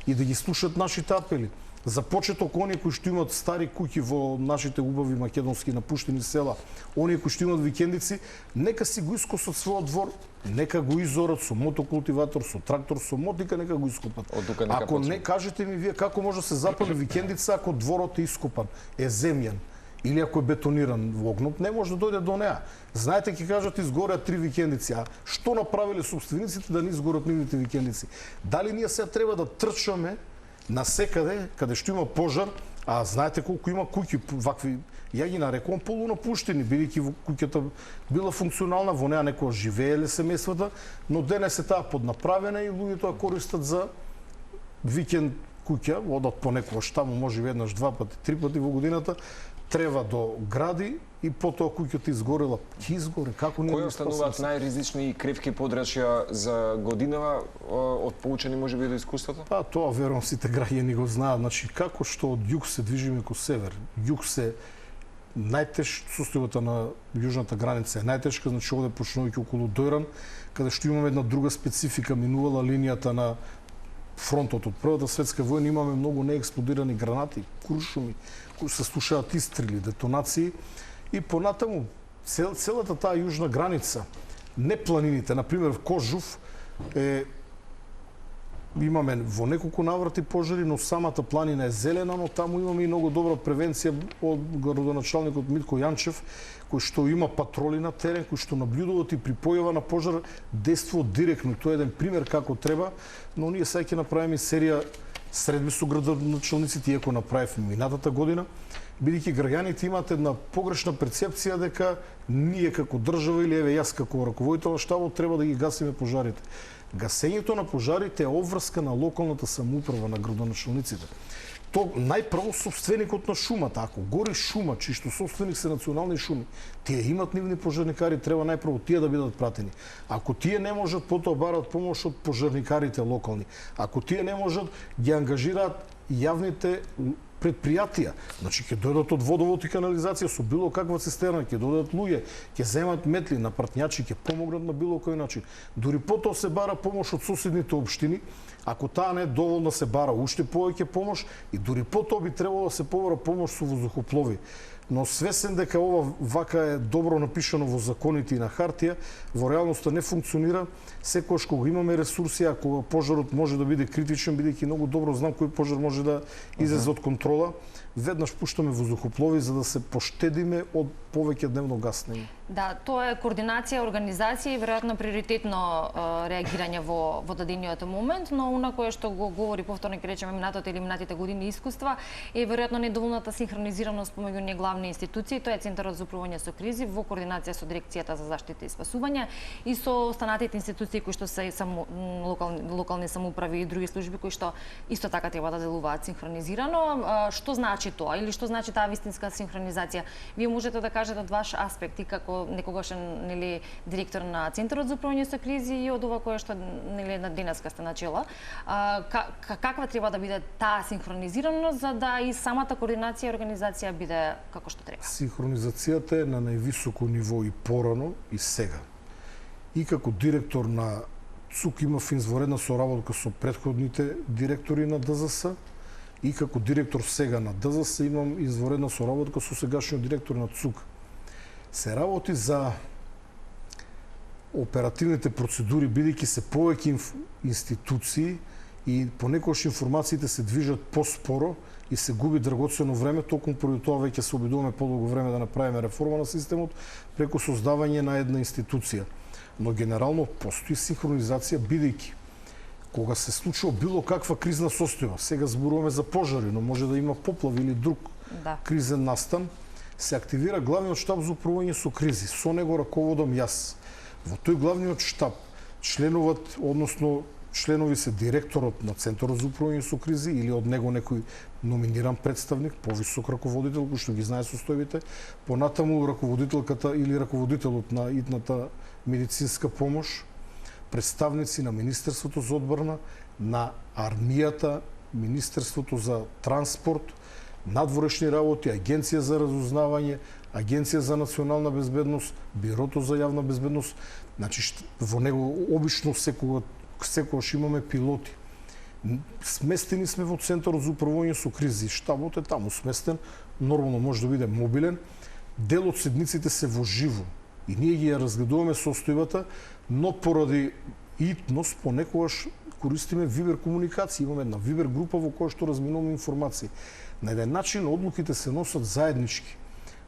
и да ги слушат нашите апели. За почеток, оние кои што имат стари куќи во нашите убави македонски напуштени села, оние кои што имат викендици, нека си го искосат својот двор, нека го изорат со мотокултиватор, со трактор, со мотика, нека го ископат. Ако не, кажете ми вие како може да се запали викендица ако дворот е ископан, е земјан, или ако е бетониран во огнот, не може да дојде до неа. Знаете, ќе кажат изгореа 3 викендици, а што направиле собствениците да не изгорат нивните викендици? Дали ние сега треба да трчаме на секаде, каде што има пожар, а знаете колку има куќи, вакви, ја ги нарекувам полунапуштени, бидејќи куќата била функционална, во неа некоја живееле семејствата, но денес е таа поднаправена и луѓето ја користат за викенд куќа, одат по некојаш таму, може веднаш 2 пати, 3 пати во годината, трева до гради и потоа куќата изгорела. Ќе изгоре, како ние кои остануваат најризични и кревки подрачја за годинава од поучени можеби до искуството? Па тоа верувам сите граѓани го знаат, значи како што од југ се движиме ко север. Југ се состојбата на јужната граница е најтешка, значи овде почнувајќи околу Дојран, каде што имаме една друга специфика, минувала линијата на фронтот од Првата светска војна, имаме многу неексплодирани гранати, крушуми, кои се слушаат истрели, детонации и понатаму целата таа јужна граница, не планините, например в Кожув имаме во неколку наврати пожари, но самата планина е зелена, но таму имаме и многу добра превенција од градоначалникот Митко Јанчев, кој што има патроли на терен, кој што наблюдуваат и при појава на пожар действуваат директно. Тоа е еден пример како треба, но ние сега ќе направиме серија средби со градоначалниците, иако направивме минатата година, бидејќи граѓаните имаат една погрешна перцепција дека ние како држава или еве јас како раководител на штабот треба да ги гасиме пожарите. Гасењето на пожарите е обврска на локалната самоуправа, на градоначалниците. То најпрво собственикот на шумата, ако гори шума, чишто собственик се национални шуми, тие имат нивни пожарникари, треба најпрво тие да бидат пратени. Ако тие не можат, потоа барат помош од пожарникарите локални. Ако тие не можат, ги ангажираат јавните предпријатија. Значи ќе дојдат од водовод и канализација со било каква цистерна, ќе дојдат луѓе, ќе земат метли на партњачи, ќе помогнат на било кој начин. Дури потоа се бара помош од соседните општини. Ако таа не е доволна, се бара уште повеќе помош и дури потоа би требало да се побара помош со воздухоплови. Но свесен дека ова вака е добро напишано во законите и на хартија, во реалноста не функционира. Секогаш кога имаме ресурси, а кога пожарот може да биде критичен, бидејќи многу добро знам кој пожар може да излезе од контрола, веднаш пуштаме воздухоплови за да се поштедиме од повеќе дневно гаснење. Да, тоа е координација, организација и веројатно приоритетно реагирање во дадениот момент, но она кое што го говори повторно ќе речеме минатото или минатите години искуства е веројатно недоволната синхронизираност помеѓу ние главни институции, тоа е Центарот за управување со кризи во координација со Дирекцијата за заштита и спасување и со останатите институции кои што се локални самоуправи и други служби кои што исто така треба да делуваат синхронизирано. Што значи тоа или што значи таа вистинска синхронизација? Вие можете да кажете од ваш аспект и како некогашен директор на Центарот за управување со кризи и од ова кое што на денеска сте начела. Каква треба да биде таа синхронизираност за да и самата координација и организација биде како што треба? Синхронизацијата е на највисоко ниво и порано и сега. И како директор на ЦУК имав изворедна соработка со претходните директори на ДЗС, и како директор сега на ДЗС имам изворедна соработка со сегашниот директор на ЦУК. Се работи за оперативните процедури, бидејќи се повеќе институции и понекогаш информациите се движат поспоро и се губи драгоцено време, токму поради тоа веќе се обидуваме подолго време да направиме реформа на системот преку создавање на една институција. Но генерално постои синхронизација, бидејќи кога се случува било каква кризна состојба, сега зборуваме за пожари, но може да има поплави или друг кризен настан, се активира главниот штаб за управување со кризи. Со него раководам јас. Во тој главниот штаб членуват, односно членови се директорот на Центарот за управување со кризи или од него некој номиниран представник, повисок раководител кој што ги знае состојбите, понатаму раководителката или раководителот на итната медицинска помош, представници на Министерството за одбрана, на армијата, Министерството за транспорт, надворешни работи, Агенција за разузнавање, Агенција за национална безбедност, Бирото за јавна безбедност. Значи, во него обично секогаш имаме пилоти. Сместени сме во Центарот за управување со кризи. Штабот е таму сместен, нормално може да биде мобилен. Дел од седниците се во живо. И ние ги ја разгледуваме состојбата, но поради итност понекогаш користиме вибер комуникација. Имаме една вибер група во која што разминуваме информации. На еден начин одлуките се носат заеднички.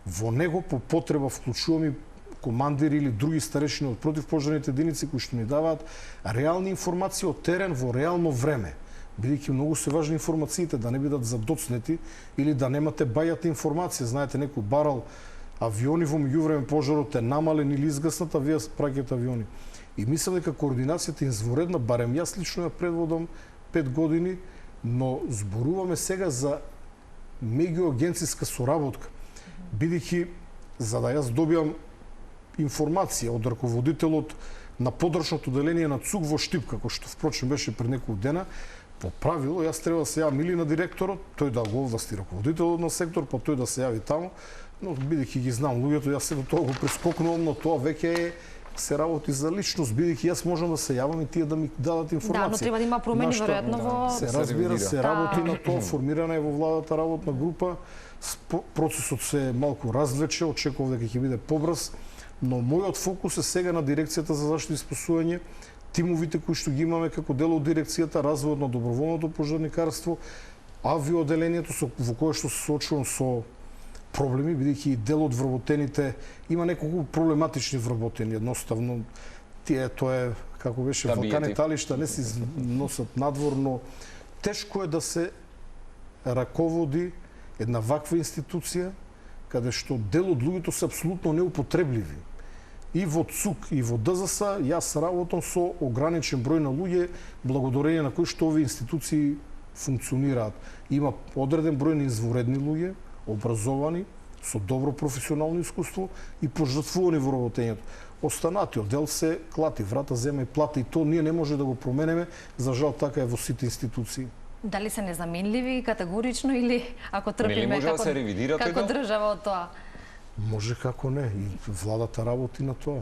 Во него по потреба вклучуваме командири или други старешини од противпожарните единици кои што ни даваат реални информации од терен во реално време. Бидејќи многу се важни информациите да не бидат задоцнети или да немате бајата информација. Знаете, некој барал авиони во меѓувреме пожарот е намален или изгаснат, а вие праќате авиони. И мислам дека координацијата е изворедна, барем јас лично ја предводам 5 години, но зборуваме сега за меѓуагенцијска соработка, бидејќи за да јас добиам информација од раководителот на подрачното деление на ЦУК во Штип, како што впрочем беше пред неколку дена, по правило јас треба да се јавам или на директорот, тој да го овласти раководителот на сектор, па тој да се јави таму, но бидејќи ги знам луѓето, јас се до тоа го прескокнувам, но тоа веќе се работи за личност, бидејќи јас можам да се јавам и тие да ми дадат информација. Да, но треба да има промени веројатно во се разбира, се работи на тоа, формирана е во владата работна група, процесот се малку развлече, очекував дека ќе биде побрз, но мојот фокус е сега на Дирекцијата за заштита и спасување, тимовите кои што ги имаме како дел од дирекцијата, развојот на доброволното пожарникарство, авиоделението во кое што се соочувам со проблеми, бидејќи дел од вработените има неколку проблематични вработени, едноставно тоа е како беше вулкани талишта, не се носат надвор, но тешко е да се раководи една ваква институција каде што дел од луѓето се апсолутно неупотребливи. И во ЦУК и во ДЗС јас работам со ограничен број на луѓе, благодарение на кои што овие институции функционираат. Има одреден број на изворедни луѓе, образовани, со добро професионално искуство и пожртвувани во работењето. Останатиот дел се клати врата, зема и плата, и то ние не може да го променеме, за жал така е во сите институции. Дали се незаменливи категорично или ако трпиме може да се ревидира тој како дел? држава од тоа? Може како не, и владата работи на тоа.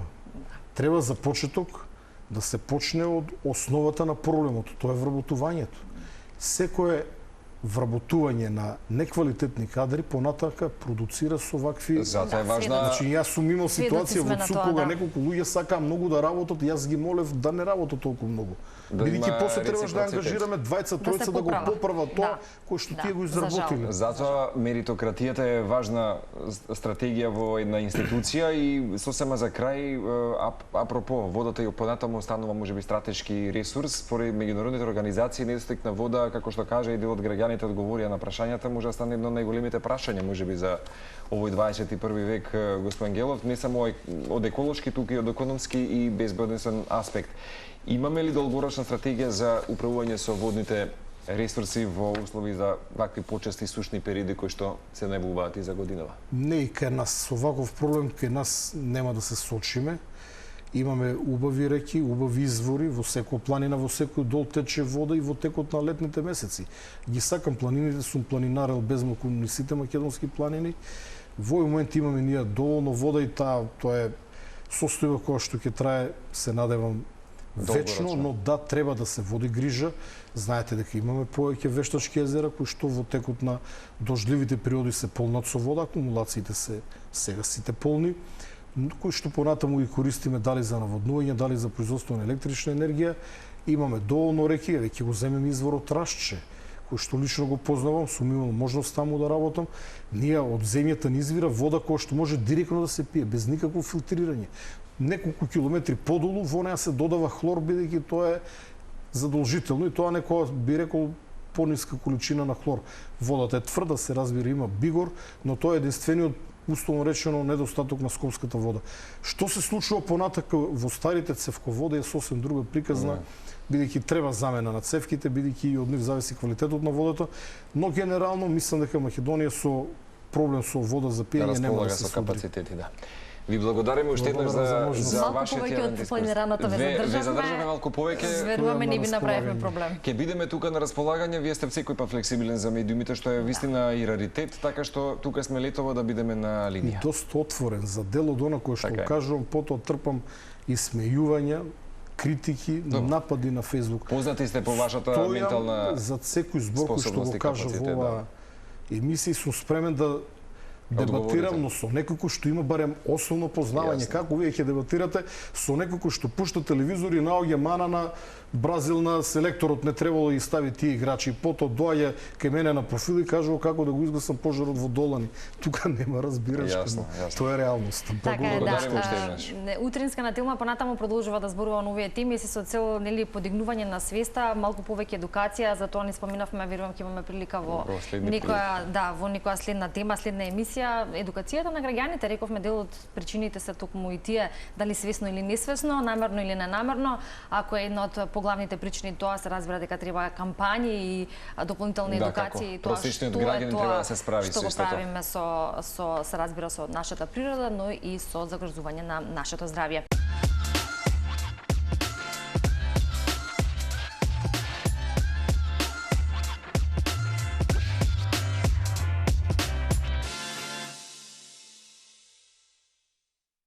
Треба за почеток да се почне од основата на проблемот, тоа е вработувањето. Секое вработување на неквалитетни кадри понатака продуцира со вакви... Затоа е важна... Значи, јас сум имал ситуација во ЦУК кога да. неколку луѓе сакаа многу да работат, јас ги молев да не работат толку многу. Да Бидејќи има после требаш да реципроцитет. ангажираме двајца-тројца да го поправат тоа кој што тие го изработиле. Затоа меритократијата е важна стратегија во една институција и сосема за крај, апропо, водата и понатаму останува можеби стратешки ресурс, според меѓународните организации недостиг на вода, како што кажа и дел од граѓаните одговорија на прашањата, може да стане едно од најголемите прашања можеби за овој 21 век, господин Гелов, не само од еколошки, туку и од економски и безбедносен аспект. Имаме ли долгорочна стратегија за управување со водните ресурси во услови за вакви почести сушни периоди кои што се најавуваат и за годинава? Не, и кај нас со ваков проблем кај нас нема да се сочиме. Имаме убави реки, убави извори, во секоја планина, во секој дол тече вода и во текот на летните месеци. Ги сакам планините, сум планинарел безмалку низ сите македонски планини. Во овој момент имаме ние доволно вода и тоа е состојба која што ќе трае, се надевам, вечно, но да, треба да се води грижа. Знаете дека имаме повеќе вештачки езера кои што во текот на дождливите периоди се полнат со вода, акумулациите се сега сите полни, кои што понатаму ги користиме дали за наводнување, дали за производство на електрична енергија. Имаме доволно реки, ќе го земеме изворот Рашче, кој што лично го познавам, сум имал можност таму да работам. Ние од земјата ни извира вода која што може директно да се пие, без никакво филтрирање. Неколку километри подолу во неа се додава хлор, бидејќи тоа е задолжително и тоа некоја би рекол пониска количина на хлор. Водата е тврда, се разбира, има бигор, но тоа е единствениот, условно речено, недостаток на скопската вода. Што се случува понатака во старите цевководи е сосем друга приказна, бидејќи треба замена на цевките, бидејќи и од нив зависи квалитетот на водата, но генерално мислам дека Македонија со проблем со вода за пиење нема да се со судри. капацитети, да. Ви благодариме уште еднаш за вашиот јавен дискурс. Малку повеќе од планираното ве задржаме малку повеќе. Веруваме, не би направивме проблем. Ќе бидеме тука на располагање, вие сте секој пат флексибилен за медиумите, што е вистина и раритет, така што тука сме летово да бидеме на И линија. доста отворен за дел од она кој што Така е. го кажувам, потоа трпам и смејувања, критики, напади на Фејсбук. Познати сте по вашата Стојам ментална за секој збор кој што способност го и кажа во капацитет, оваа емисија, сум спремен да дебатирам, но со некој кој што има барем основно познавање. Јасно. Како вие ќе дебатирате со некој кој што пушта телевизор и наоѓа мана на Бразил на селекторот не требало да ги стави тие играчи. Потоа доаѓа кај мене на профил и кажува како да го изгасам пожарот во Долани. Тука нема разбирачка. Јасно, јасно. Тоа е реалност. Така е, Благодариме уште да. еднаш. Утринска на Телма понатаму продолжува да зборува на овие теми, се со цел нели подигнување на свеста, малку повеќе едукација, за тоа не споминавме, верувам ќе имаме прилика во некоја следна тема, следна емисија. Едукацијата на граѓаните, рековме, дел од причините се токму и тие, дали свесно или несвесно, намерно или ненамерно. Ако е една од поглавните причини тоа, се разбира дека треба кампањи и дополнителни едукации, како просечниот граѓанин треба да се справи што со го истото. правиме се разбира со нашата природа, но и со загрозување на нашето здравје.